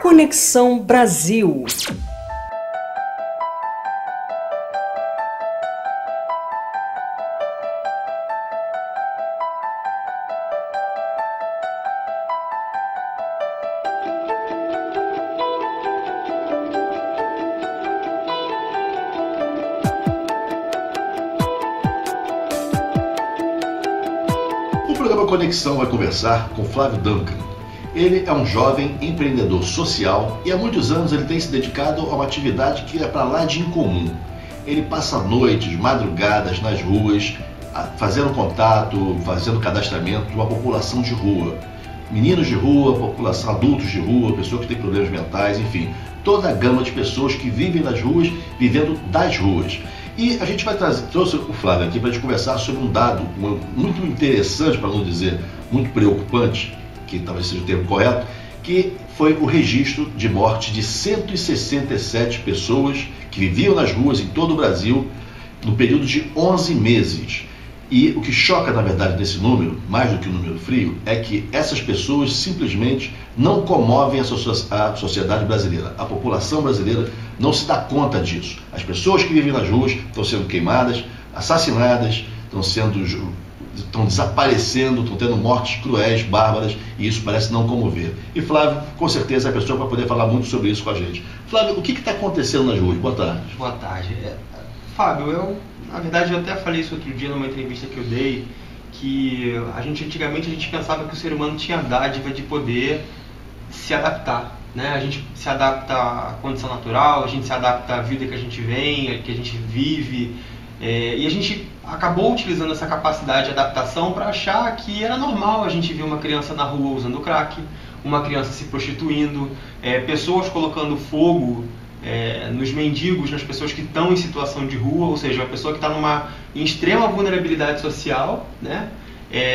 Conexão Brasil. O programa Conexão vai conversar com Flávio Duncan. Ele é um jovem empreendedor social e há muitos anos ele tem se dedicado a uma atividade que é para lá de incomum. Ele passa noites, madrugadas nas ruas, fazendo contato, fazendo cadastramento de uma população de rua. Meninos de rua, população, adultos de rua, pessoas que têm problemas mentais, enfim, toda a gama de pessoas que vivem nas ruas, vivendo das ruas. E a gente trouxe o Flávio aqui para a gente conversar sobre um dado muito interessante, para não dizer muito preocupante, que talvez seja o termo correto, que foi o registro de morte de 167 pessoas que viviam nas ruas em todo o Brasil no período de 11 meses. E o que choca, na verdade, nesse número, mais do que o número frio, é que essas pessoas simplesmente não comovem a sociedade brasileira. A população brasileira não se dá conta disso. As pessoas que vivem nas ruas estão sendo queimadas, assassinadas, estão desaparecendo, estão tendo mortes cruéis, bárbaras, e isso parece não comover. E Flávio, com certeza, é a pessoa para poder falar muito sobre isso com a gente. Flávio, o que está acontecendo nas ruas? Boa tarde. Boa tarde. Fábio, na verdade, eu até falei isso outro dia numa entrevista que eu dei, que antigamente a gente pensava que o ser humano tinha a dádiva de poder se adaptar, né? A gente se adapta à condição natural, a gente se adapta à vida que a gente vem, que a gente vive, e a gente acabou utilizando essa capacidade de adaptação para achar que era normal a gente ver uma criança na rua usando crack, uma criança se prostituindo, pessoas colocando fogo nos mendigos, nas pessoas que estão em situação de rua, ou seja, a pessoa que está em extrema vulnerabilidade social, né?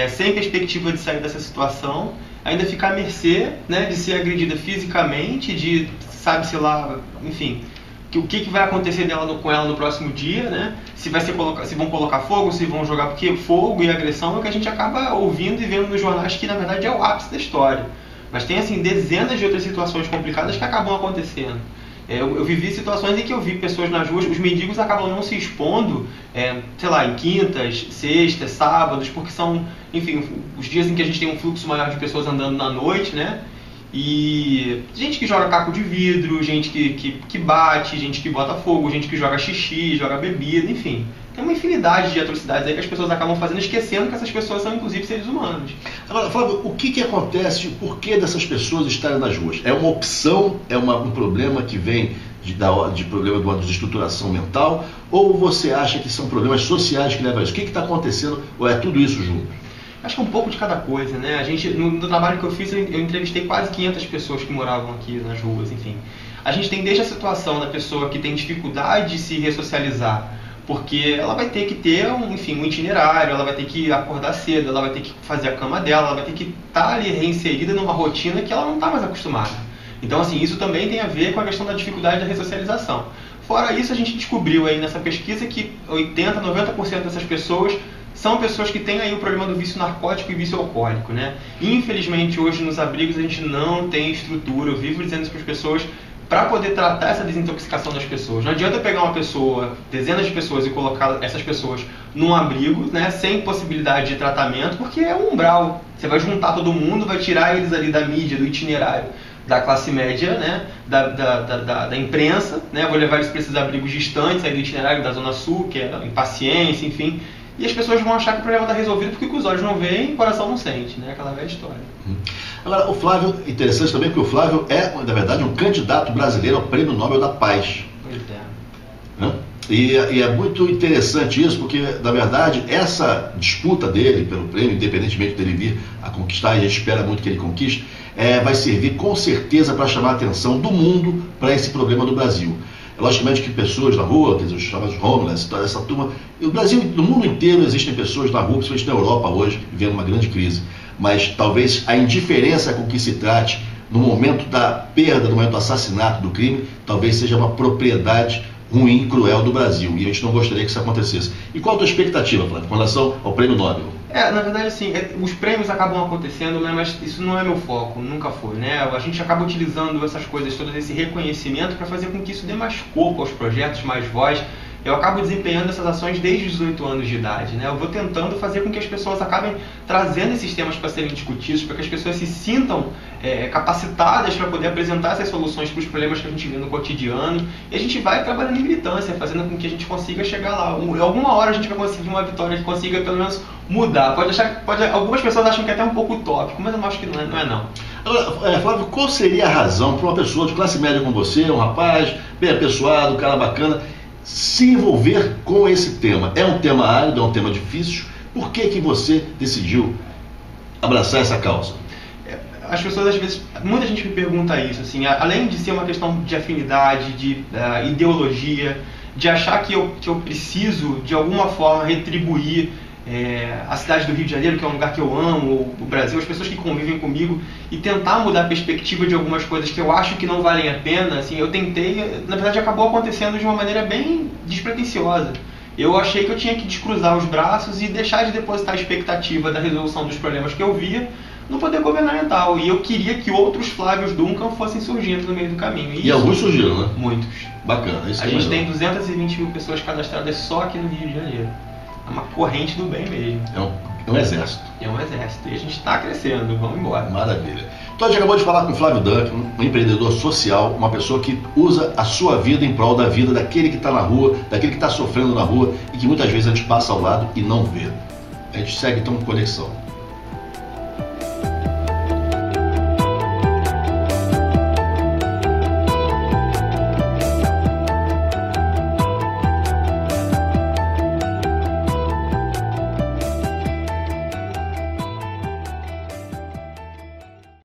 Sem perspectiva de sair dessa situação, ainda ficar à mercê, né, de ser agredida fisicamente, de sabe-se lá, enfim, o que vai acontecer com ela no próximo dia, né? Se vão colocar fogo, se vão jogar, porque fogo e agressão é o que a gente acaba ouvindo e vendo nos jornais, que na verdade é o ápice da história. Mas tem assim dezenas de outras situações complicadas que acabam acontecendo. Eu vivi situações em que eu vi pessoas nas ruas, os mendigos acabam não se expondo, sei lá, em quintas, sextas, sábados, porque são, enfim, os dias em que a gente tem um fluxo maior de pessoas andando na noite, né? E gente que joga caco de vidro, gente que bate, gente que bota fogo, gente que joga xixi, joga bebida, enfim. Tem uma infinidade de atrocidades aí que as pessoas acabam fazendo, esquecendo que essas pessoas são inclusive seres humanos. Agora, Flávio, o que acontece, o porquê dessas pessoas estarem nas ruas? É uma opção, um problema que vem de problema de uma desestruturação mental, ou você acha que são problemas sociais que levam a isso? O que está acontecendo, ou é tudo isso junto? Acho que é um pouco de cada coisa, né? A gente, no trabalho que eu fiz, eu entrevistei quase 500 pessoas que moravam aqui nas ruas, enfim. A gente tem desde a situação da pessoa que tem dificuldade de se ressocializar, porque ela vai ter que ter um itinerário, ela vai ter que acordar cedo, ela vai ter que fazer a cama dela, ela vai ter que estar ali reinserida numa rotina que ela não está mais acostumada. Então, assim, isso também tem a ver com a questão da dificuldade da ressocialização. Fora isso, a gente descobriu aí nessa pesquisa que 80%, 90% dessas pessoas são pessoas que têm aí o problema do vício narcótico e vício alcoólico, né? Infelizmente, hoje nos abrigos a gente não tem estrutura, eu vivo dizendo isso para as pessoas, para poder tratar essa desintoxicação das pessoas. Não adianta pegar uma pessoa, dezenas de pessoas, e colocar essas pessoas num abrigo, né, sem possibilidade de tratamento, porque é um umbral. Você vai juntar todo mundo, vai tirar eles ali da mídia, do itinerário da classe média, né, da imprensa, né, vou levar eles para esses abrigos distantes aí do itinerário da Zona Sul, que é impaciência, enfim. E as pessoas vão achar que o problema está resolvido porque os olhos não veem e o coração não sente, né? Aquela velha história. Agora, o Flávio, interessante também, porque o Flávio é, na verdade, um candidato brasileiro ao Prêmio Nobel da Paz. Pois é. Né? E é muito interessante isso, porque, na verdade, essa disputa dele pelo prêmio, independentemente dele vir a conquistar, e a gente espera muito que ele conquiste, vai servir com certeza para chamar a atenção do mundo para esse problema do Brasil. Logicamente que pessoas na rua, quer dizer, os chamados homeless, essa turma, no Brasil, no mundo inteiro existem pessoas na rua, principalmente na Europa hoje, vivendo uma grande crise. Mas talvez a indiferença com que se trate no momento da perda, no momento do assassinato, do crime, talvez seja uma propriedade ruim, cruel do Brasil. E a gente não gostaria que isso acontecesse. E qual a tua expectativa, Flávio, com relação ao Prêmio Nobel? Na verdade, assim, os prêmios acabam acontecendo, né, mas isso não é meu foco, nunca foi, né? A gente acaba utilizando essas coisas, todo esse reconhecimento para fazer com que isso dê mais corpo aos projetos, mais voz. Eu acabo desempenhando essas ações desde os 18 anos de idade, né? Eu vou tentando fazer com que as pessoas acabem trazendo esses temas para serem discutidos, para que as pessoas se sintam capacitadas para poder apresentar essas soluções para os problemas que a gente vê no cotidiano. E a gente vai trabalhando em militância, fazendo com que a gente consiga chegar lá. Alguma hora a gente vai conseguir uma vitória que consiga pelo menos mudar. Algumas pessoas acham que é até um pouco utópico, mas eu acho que não é não. Agora, Flávio, qual seria a razão para uma pessoa de classe média como você, um rapaz bem apessoado, um cara bacana, se envolver com esse tema? É um tema árido, é um tema difícil. Por que você decidiu abraçar essa causa? As pessoas, às vezes, muita gente me pergunta isso, assim, além de ser uma questão de afinidade, de ideologia, de achar que eu preciso, de alguma forma, retribuir a cidade do Rio de Janeiro, que é um lugar que eu amo, o Brasil, as pessoas que convivem comigo, e tentar mudar a perspectiva de algumas coisas que eu acho que não valem a pena, assim, eu tentei, na verdade acabou acontecendo de uma maneira bem despretensiosa. Eu achei que eu tinha que descruzar os braços e deixar de depositar a expectativa da resolução dos problemas que eu via no poder governamental. E eu queria que outros Flávios Duncan fossem surgindo no meio do caminho. E alguns surgiram, né? Muitos. Bacana. Isso a gente tem 220 mil pessoas cadastradas só aqui no Rio de Janeiro. É uma corrente do bem mesmo. É um exército. É um exército. E a gente está crescendo. Vamos embora. Maravilha. Então a gente acabou de falar com o Flávio Duncan, um empreendedor social, uma pessoa que usa a sua vida em prol da vida daquele que está na rua, daquele que está sofrendo na rua e que muitas vezes a gente passa ao lado e não vê. A gente segue então com conexão.